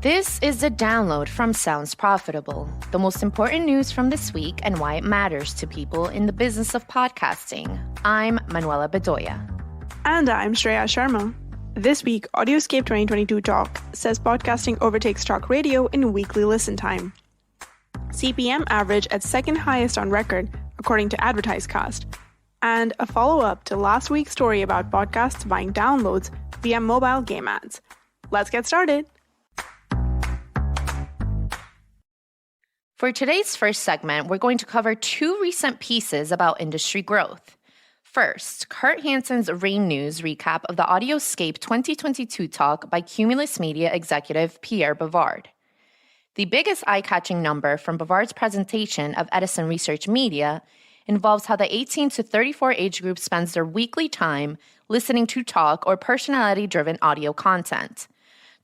This is the download from Sounds Profitable, the most important news from this week and why it matters to people in the business of podcasting. I'm Manuela Bedoya. And I'm Shreya Sharma. This week, Audioscape 2022 Talk says podcasting overtakes talk radio in weekly listen time. CPM average at second highest on record, according to AdvertiseCast. And a follow-up to last week's story about podcasts buying downloads via mobile game ads. Let's get started. For today's first segment, we're going to cover two recent pieces about industry growth. First, Kurt Hansen's Rain News recap of the Audioscape 2022 talk by Cumulus Media executive Pierre Bavard. The biggest eye-catching number from Bavard's presentation of Edison Research Media involves how the 18 to 34 age group spends their weekly time listening to talk or personality-driven audio content.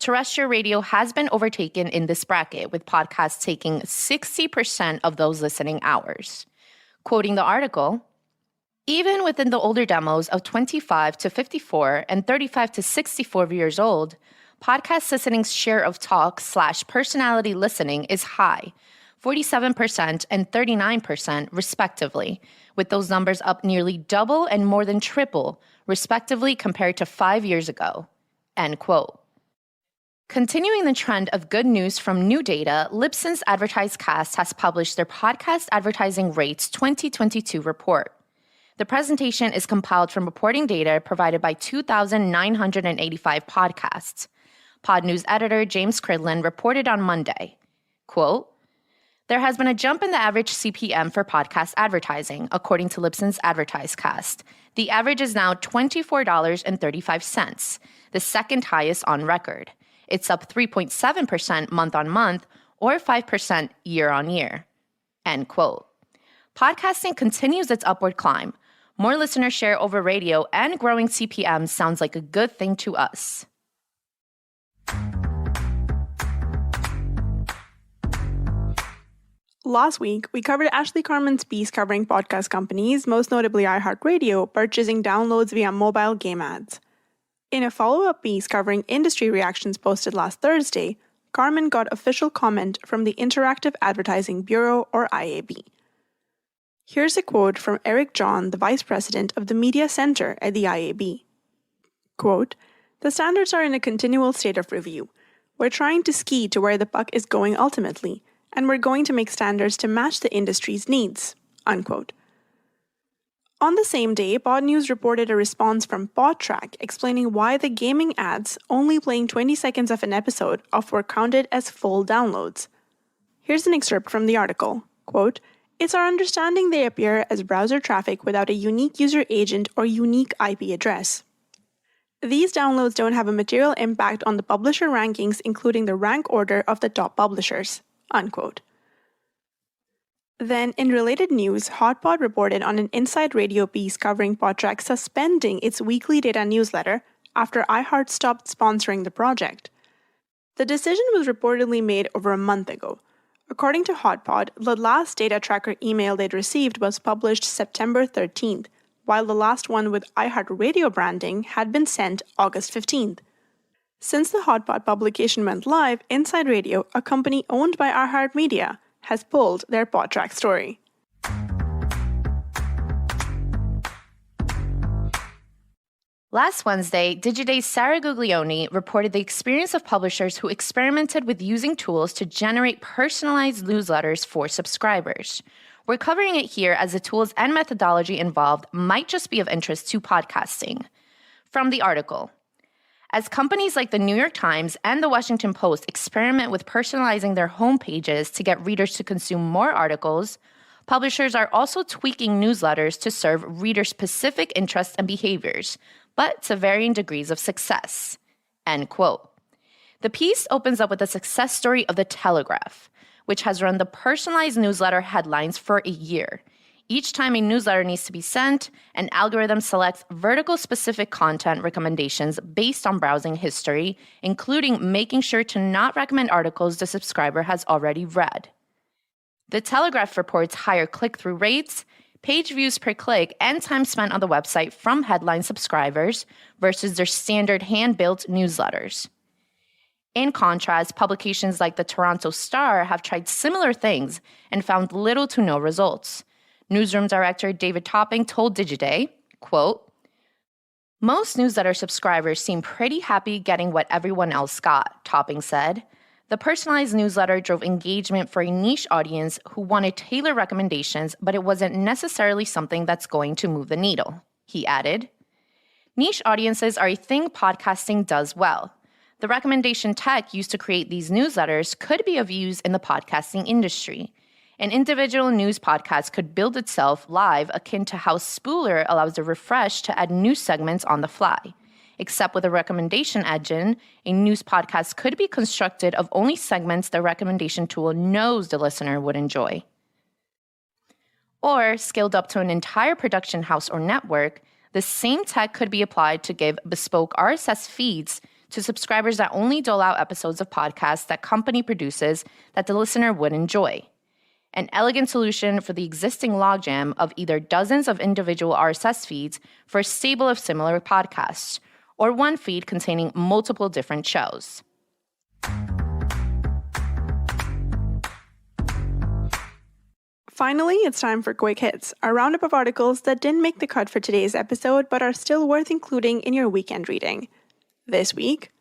Terrestrial radio has been overtaken in this bracket, with podcasts taking 60% of those listening hours. Quoting the article, even within the older demos of 25 to 54 and 35 to 64 years old, podcast listening's share of talk/personality listening is high, 47% and 39% respectively, with those numbers up nearly double and more than triple, respectively, compared to 5 years ago. End quote. Continuing the trend of good news from new data, Libsyn's AdvertiseCast has published their Podcast Advertising Rates 2022 report. The presentation is compiled from reporting data provided by 2,985 podcasts. Pod News editor James Cridlin reported on Monday, quote, "There has been a jump in the average CPM for podcast advertising, according to Libsyn's AdvertiseCast. The average is now $24.35, the second highest on record. It's up 3.7% month-on-month or 5% year-on-year." End quote. Podcasting continues its upward climb. More listener share over radio and growing CPMs sounds like a good thing to us. Last week, we covered Ashley Carmen's piece covering podcast companies, most notably iHeartRadio, purchasing downloads via mobile game ads. In a follow-up piece covering industry reactions posted last Thursday, Carmen got official comment from the Interactive Advertising Bureau, or IAB. Here's a quote from Eric John, the Vice President of the Media Center at the IAB. Quote, "The standards are in a continual state of review. We're trying to ski to where the puck is going ultimately, and we're going to make standards to match the industry's needs." Unquote. On the same day, Pod News reported a response from PodTrack explaining why the gaming ads only playing 20 seconds of an episode were counted as full downloads. Here's an excerpt from the article. Quote, "It's our understanding they appear as browser traffic without a unique user agent or unique IP address. These downloads don't have a material impact on the publisher rankings, including the rank order of the top publishers." Unquote. Then, in related news, HotPod reported on an Inside Radio piece covering PodTrack suspending its weekly data newsletter after iHeart stopped sponsoring the project. The decision was reportedly made over a month ago. According to HotPod, the last data tracker email they'd received was published September 13th, while the last one with iHeartRadio branding had been sent August 15th. Since the HotPod publication went live, Inside Radio, a company owned by iHeartMedia, has pulled their PodTrack story. Last Wednesday, Digiday's Sarah Guglioni reported the experience of publishers who experimented with using tools to generate personalized newsletters for subscribers. We're covering it here as the tools and methodology involved might just be of interest to podcasting. From the article, as companies like the New York Times and the Washington Post experiment with personalizing their homepages to get readers to consume more articles, publishers are also tweaking newsletters to serve reader-specific interests and behaviors, but to varying degrees of success. End quote. The piece opens up with a success story of The Telegraph, which has run the personalized newsletter headlines for a year. Each time a newsletter needs to be sent, an algorithm selects vertical-specific content recommendations based on browsing history, including making sure to not recommend articles the subscriber has already read. The Telegraph reports higher click-through rates, page views per click, and time spent on the website from headline subscribers versus their standard hand-built newsletters. In contrast, publications like the Toronto Star have tried similar things and found little to no results. Newsroom director David Topping told Digiday, quote, "Most newsletter subscribers seem pretty happy getting what everyone else got," Topping said. The personalized newsletter drove engagement for a niche audience who wanted tailored recommendations, but it wasn't necessarily something that's going to move the needle, he added. Niche audiences are a thing podcasting does well. The recommendation tech used to create these newsletters could be of use in the podcasting industry. An individual news podcast could build itself live akin to how Spooler allows the refresh to add new segments on the fly. Except with a recommendation engine, a news podcast could be constructed of only segments the recommendation tool knows the listener would enjoy. Or, scaled up to an entire production house or network, the same tech could be applied to give bespoke RSS feeds to subscribers that only dole out episodes of podcasts that company produces that the listener would enjoy. An elegant solution for the existing logjam of either dozens of individual RSS feeds for a stable of similar podcasts, or one feed containing multiple different shows. Finally, it's time for Quick Hits, a roundup of articles that didn't make the cut for today's episode but are still worth including in your weekend reading. This week,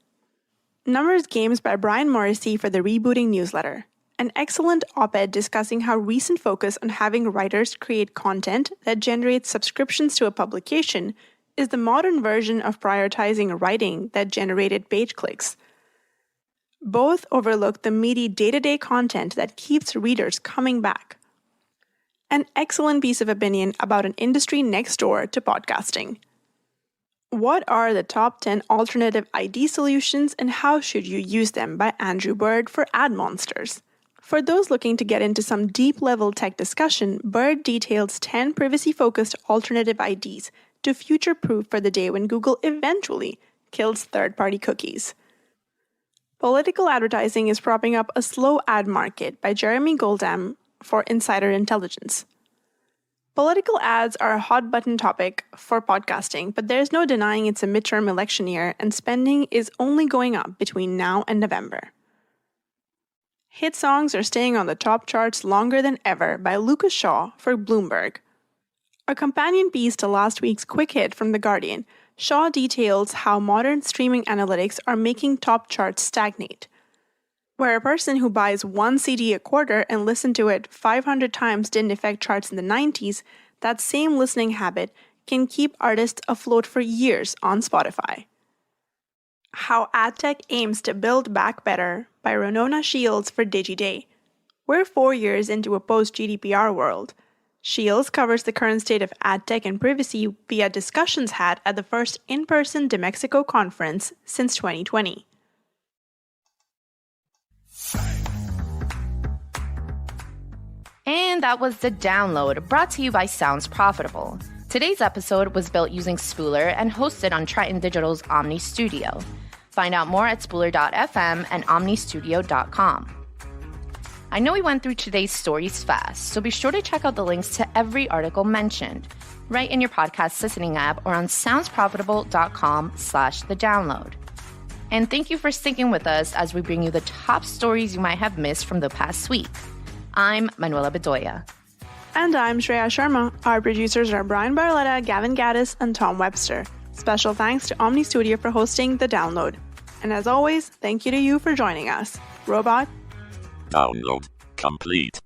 Numbers Games by Brian Morrissey for the Rebooting newsletter. An excellent op-ed discussing how recent focus on having writers create content that generates subscriptions to a publication is the modern version of prioritizing writing that generated page clicks. Both overlook the meaty day-to-day content that keeps readers coming back. An excellent piece of opinion about an industry next door to podcasting. What are the top 10 alternative ID solutions and how should you use them by Andrew Bird for Ad Monsters? For those looking to get into some deep-level tech discussion, Bird details 10 privacy-focused alternative IDs to future-proof for the day when Google eventually kills third-party cookies. Political Advertising is propping up a slow ad market by Jeremy Goldam for Insider Intelligence. Political ads are a hot-button topic for podcasting, but there's no denying it's a midterm election year and spending is only going up between now and November. Hit songs are staying on the top charts longer than ever by Lucas Shaw for Bloomberg. A companion piece to last week's Quick Hit from The Guardian, Shaw details how modern streaming analytics are making top charts stagnate. Where a person who buys one CD a quarter and listened to it 500 times didn't affect charts in the 90s, that same listening habit can keep artists afloat for years on Spotify. How Ad Tech Aims to Build Back Better by Renona Shields for DigiDay. We're 4 years into a post-GDPR world. Shields covers the current state of ad tech and privacy via discussions had at the first in-person De Mexico conference since 2020. And that was The Download, brought to you by Sounds Profitable. Today's episode was built using Spooler and hosted on Triton Digital's Omni Studio. Find out more at spooler.fm and omnistudio.com. I know we went through today's stories fast, so be sure to check out the links to every article mentioned right in your podcast listening app or on soundsprofitable.com/thedownload. And thank you for sticking with us as we bring you the top stories you might have missed from the past week. I'm Manuela Bedoya. And I'm Shreya Sharma. Our producers are Brian Barletta, Gavin Gaddis, and Tom Webster. Special thanks to Omni Studio for hosting The Download. And as always, thank you to you for joining us. Robot. Download complete.